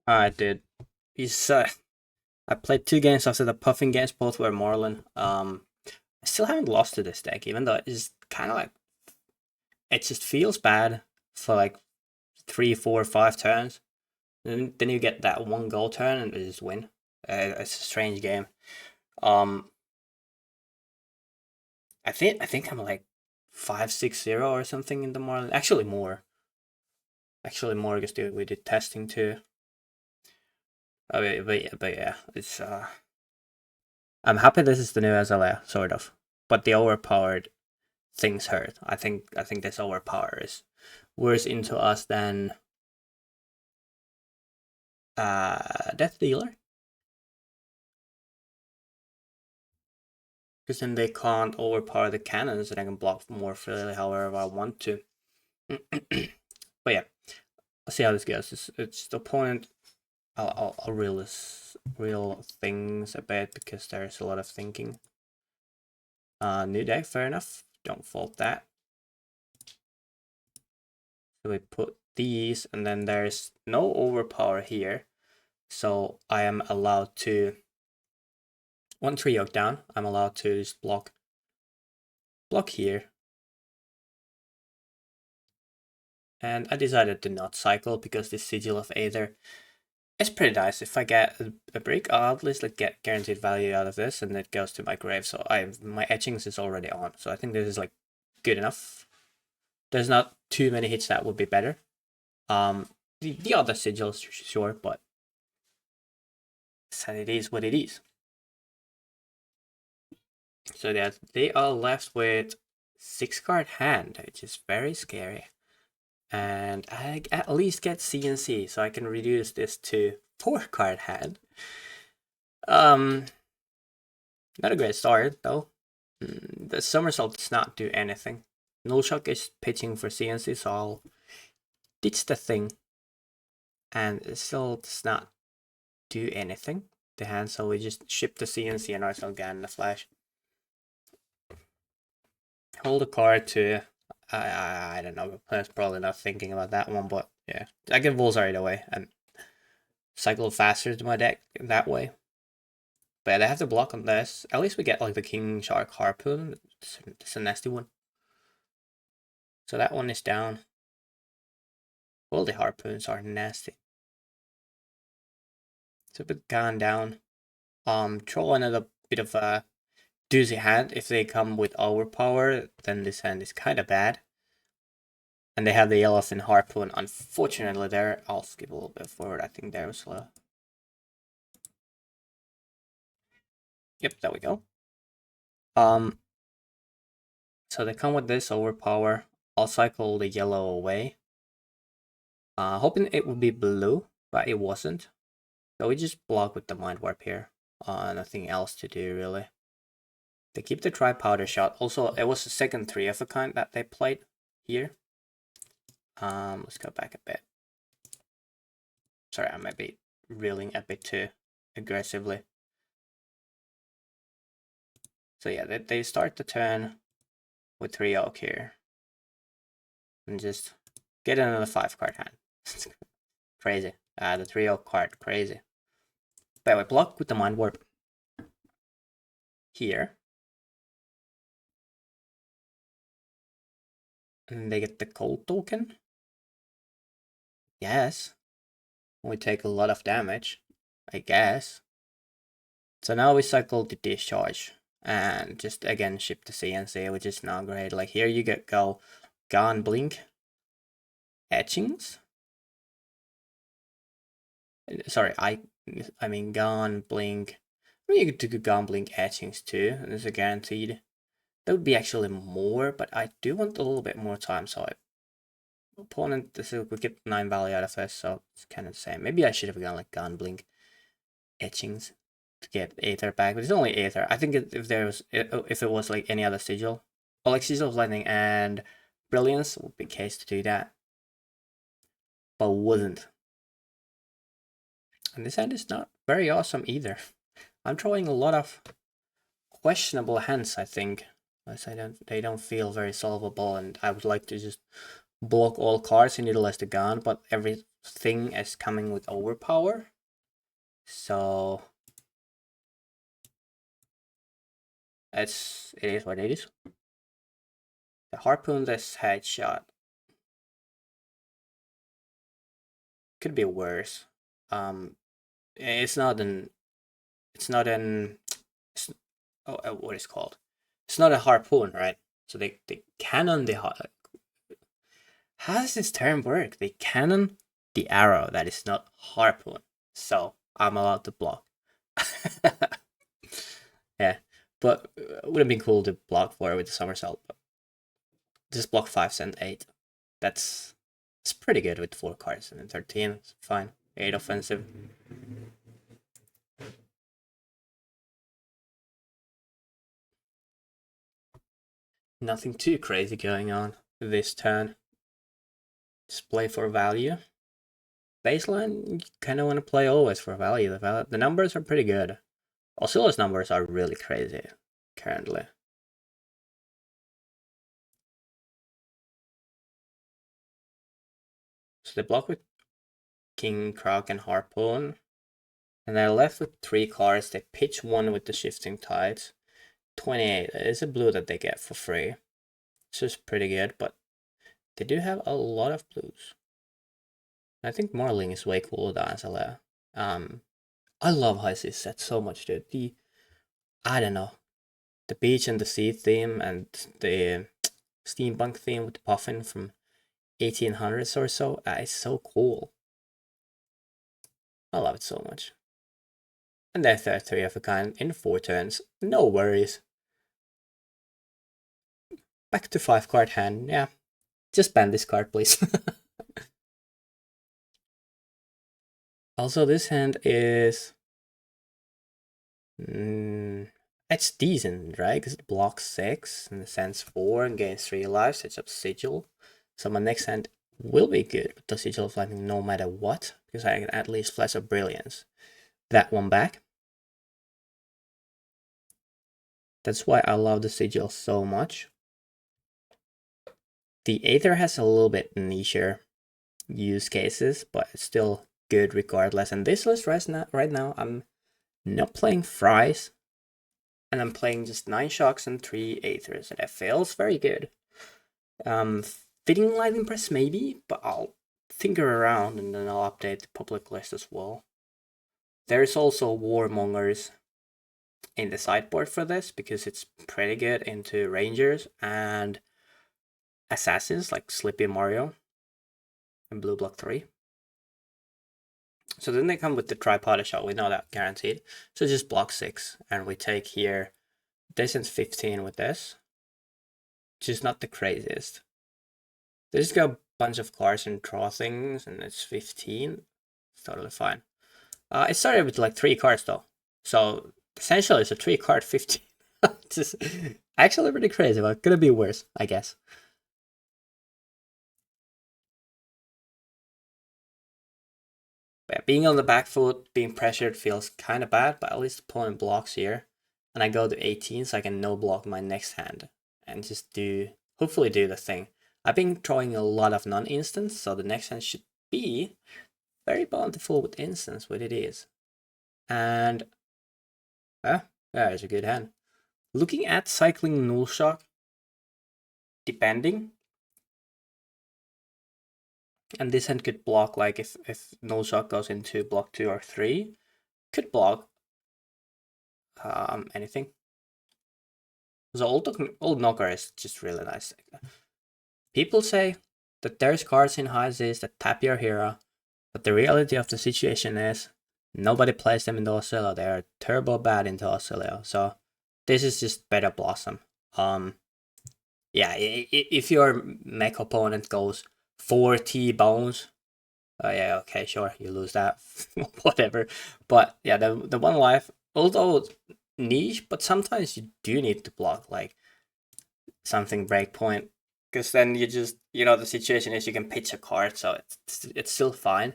I did. He's I played 2 games after the puffing games, both were Marlyn. I still haven't lost to this deck, even though it's kind of like it just feels bad for like 3, 4, 5 turns. And then you get that one goal turn and you just win. It's a strange game. Um, I think I'm like 5-6-0 or something in the Marlyn. Actually more. Actually more because we did testing too. But yeah, it's I'm happy this is the new SLA, sort of. But the overpowered things hurt. I think this overpower is worse into us than Death Dealer. Because then they can't overpower the cannons and I can block more freely however I want to. But yeah, let's see how this goes. It's the opponent. I'll real things a bit because there's a lot of thinking. New deck, fair enough. Don't fault that. So we put these, and then there's no overpower here. So I am allowed to, 1 3 yoke down, I'm allowed to just block here. And I decided to not cycle because this Sigil of Aether is pretty nice. If I get a brick, I'll at least like get guaranteed value out of this, and it goes to my grave. So my etchings is already on. So I think this is like good enough. There's not too many hits that would be better. The other sigils, sure, but it is what it is. So that they are left with 6-card hand, which is very scary. And I at least get CNC, so I can reduce this to 4-card hand. Not a great start though. The somersault does not do anything. Nullshock is pitching for CNC, so I'll ditch the thing. And it still does not do anything. The hand, so we just ship the CNC and ourselves again the flash. Hold a card to I don't know. That's probably not thinking about that one, but yeah, I get Bullseye either way and cycle faster to my deck that way. But I have to block on this. At least we get like the King Shark Harpoon. It's a nasty one. So that one is down. All the harpoons are nasty. So put Khan down. Troll another bit of a doozy hand. If they come with overpower, then this hand is kind of bad. And they have the Yellowfin Harpoon. Unfortunately, there, I'll skip a little bit forward. I think there was a... Yep, there we go. So they come with this overpower. I'll cycle the yellow away. Hoping it would be blue, but it wasn't. So we just block with the Mind Warp here. Nothing else to do, really. They keep the Dry Powder Shot. Also, it was the second 3 of a kind that they played here. Let's go back a bit. Sorry, I might be reeling a bit too aggressively. So yeah, they start the turn with 3 oak here. And just get another 5-card hand. Crazy. The 3 oak card, crazy. But we block with the Mind Warp here. And they get the cold token. Yes. We take a lot of damage, I guess. So now we cycle the discharge and just again ship the CNC, which is not great. Like here you go Gone Blink etchings. Sorry, I mean Gone Blink. I mean, you could Gone Blink etchings too, and it's a guaranteed. That would be actually more, but I do want a little bit more time, so opponent, this is, we get 9 value out of this, so it's kind of the same. Maybe I should have gone like Gone Blink etchings to get Aether back, but it's only Aether. I think if it was like any other sigil, or like Sigil of Lightning and Brilliance would be case to do that, but wouldn't. And this hand is not very awesome either. I'm throwing a lot of questionable hands, I think. They don't feel very solvable, and I would like to just block all cards and utilize the gun, but every thing is coming with overpower. So it is what it is. The harpoon, this headshot could be worse. It's not an what is it called? It's not a harpoon, right? So they cannon the how does this term work? They cannon the arrow that is not harpoon. So I'm allowed to block. Yeah, but it would have been cool to block 4 with the somersault. But just block 5 and 8. It's pretty good with 4 cards, and then 13. It's fine. 8 offensive. Nothing too crazy going on this turn. Just play for value. Baseline, you kind of want to play always for value. The numbers are pretty good. Oscilla's numbers are really crazy currently. So they block with King, Croc, and Harpoon. And they're left with 3 cards. They pitch 1 with the Shifting Tides. 28 is a blue that they get for free. It's just pretty good, but they do have a lot of blues. I think Marlyn is way cooler than Azalea. I love High Seas set so much, dude. I don't know, the beach and the sea theme and the steampunk theme with the puffin from 1800s or so is so cool. I love it so much. And they're 3 of a kind in 4 turns. No worries. Back to 5 card hand. Yeah, just ban this card, please. Also, this hand is it's decent, right? Because it blocks 6 and sends 4 and gains 3 lives. Sets up Sigil. So my next hand will be good with the Sigil of Lightning no matter what, because I can at least Flash of Brilliance that one back. That's why I love the Sigil so much. The Aether has a little bit nicher use cases, but it's still good regardless. And this list right now I'm not playing Fries, and I'm playing just 9 Shocks and 3 Aethers, and it feels very good. Fitting Lightning Press maybe, but I'll tinker around and then I'll update the public list as well. There's also Warmongers in the sideboard for this, because it's pretty good into Rangers and Assassins like Slippy Mario and Blue Block 3. So then they come with the Tripod shot, we know that guaranteed. So just block 6, and we take here distance 15 with this, which is not the craziest. They just got a bunch of cards and draw things, and it's 15. It's totally fine. It started with like 3 cards though, so essentially it's a 3 card 15. Just actually pretty crazy, but gonna be worse, I guess. But being on the back foot, being pressured feels kind of bad, but at least the opponent blocks here. And I go to 18, so I can no block my next hand and just hopefully do the thing. I've been drawing a lot of non-instants, so the next hand should be very bountiful with instants, what it is. And it's a good hand. Looking at cycling null shock, depending. And this hand could block, like if null shock goes into block 2 or 3, could block anything. So old knocker is just really nice. People say that there's cards in high Z's that tap your hero, but the reality of the situation is nobody plays them into Oscillo. They are turbo bad into Oscillo. So this is just better Blossom. Yeah, if your mech opponent goes 4 T-bones, yeah, okay, sure, you lose that, whatever. But yeah, the 1 life, although niche, but sometimes you do need to block like something breakpoint, because then you just, the situation is you can pitch a card, so it's still fine.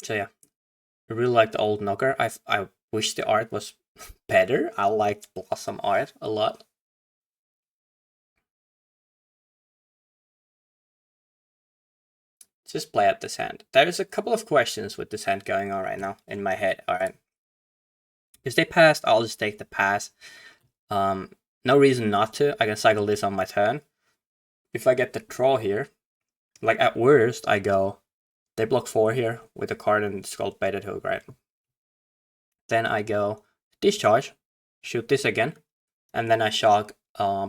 So yeah, I really like the old knocker. I wish the art was better. I liked Blossom art a lot. just play out this hand. There's a couple of questions with this hand going on right now in my head. All right. If they passed, I'll just take the pass. No reason not to. I can cycle this on my turn. If I get the draw here, like at worst, I go, they block 4 here with a card and it's called Baited Hook, right? Then I go discharge, shoot this again, and then I shock,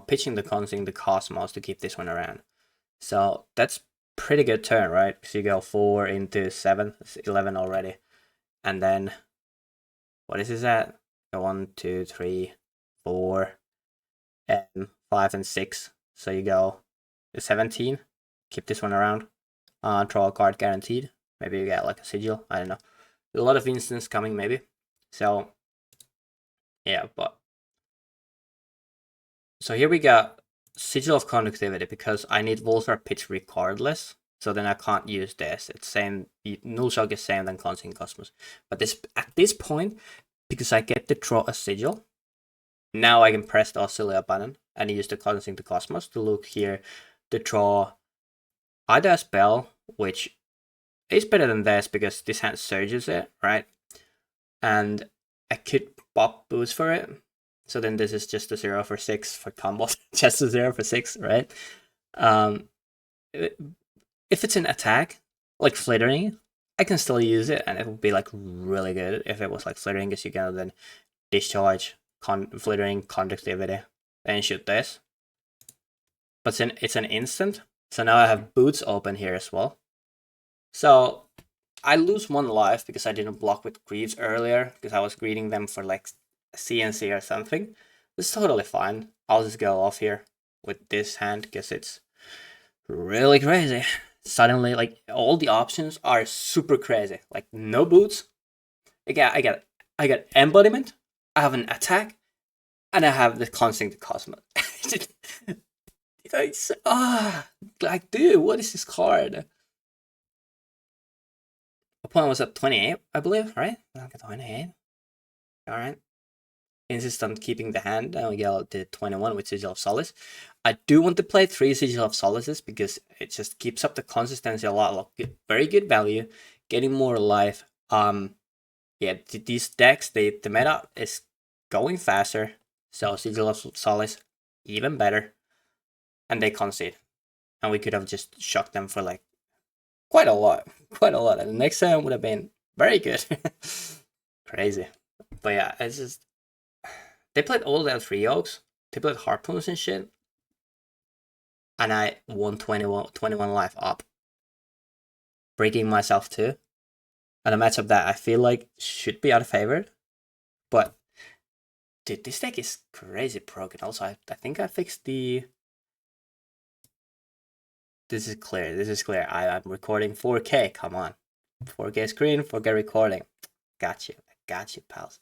pitching the Consing the Cosmos to keep this one around. So that's pretty good turn, right? Because you go 4 into 7, it's 11 already. And then, what is this at? 1, 2, 3, 4, and 5 and 6. So you go 17, keep this one around. Draw a card guaranteed. Maybe you get like a sigil, I don't know. A lot of instants coming maybe. So, yeah, but. So here we got Sigil of Conductivity because I need Volsar Pitch regardless. So then I can't use this. It's same, Null Shock is same than Consing Cosmos. But this at this point, because I get to draw a Sigil, now I can press the Auxilia button and use the Consing the Cosmos to look here to draw either a spell, which is better than this because this hand surges it, right? And I could pop boost for it. So then this is just a 0 for 6 for combos. Just a 0 for 6, right? If it's an attack, like Flittering, I can still use it and it would be like really good if it was like Flittering, because you can then discharge, Flittering, Conductivity, and shoot this. But it's an instant, so now I have boots open here as well. So I lose 1 life because I didn't block with Greaves earlier, because I was greeting them for like CNC or something. It's totally fine. I'll just go off here with this hand because it's really crazy. Suddenly, like, all the options are super crazy. Like, no boots. I got embodiment. I have an attack, and I have the Consing the Cosmos. Like, dude, what is this card? Opponent was at 28, I believe, right? I got 28. All right. Insist on keeping the hand, and we get to 21 with Sigil of Solace. I do want to play 3 Sigil of Solaces because it just keeps up the consistency a lot. Very good value, getting more life. Yeah, these decks, the meta is going faster, so Sigil of Solace even better, and they concede, and we could have just shocked them for like quite a lot, and the next time would have been very good. Crazy, but yeah, it's just. They played all their 3 Oaks. They played Harpoons and shit. And I won 21 life up. Breaking myself too. And a matchup that I feel like should be outfavored. But, dude, this deck is crazy broken. Also, I think I fixed the. This is clear. I'm recording 4K. Come on. 4K screen, 4K recording. Got you, pals.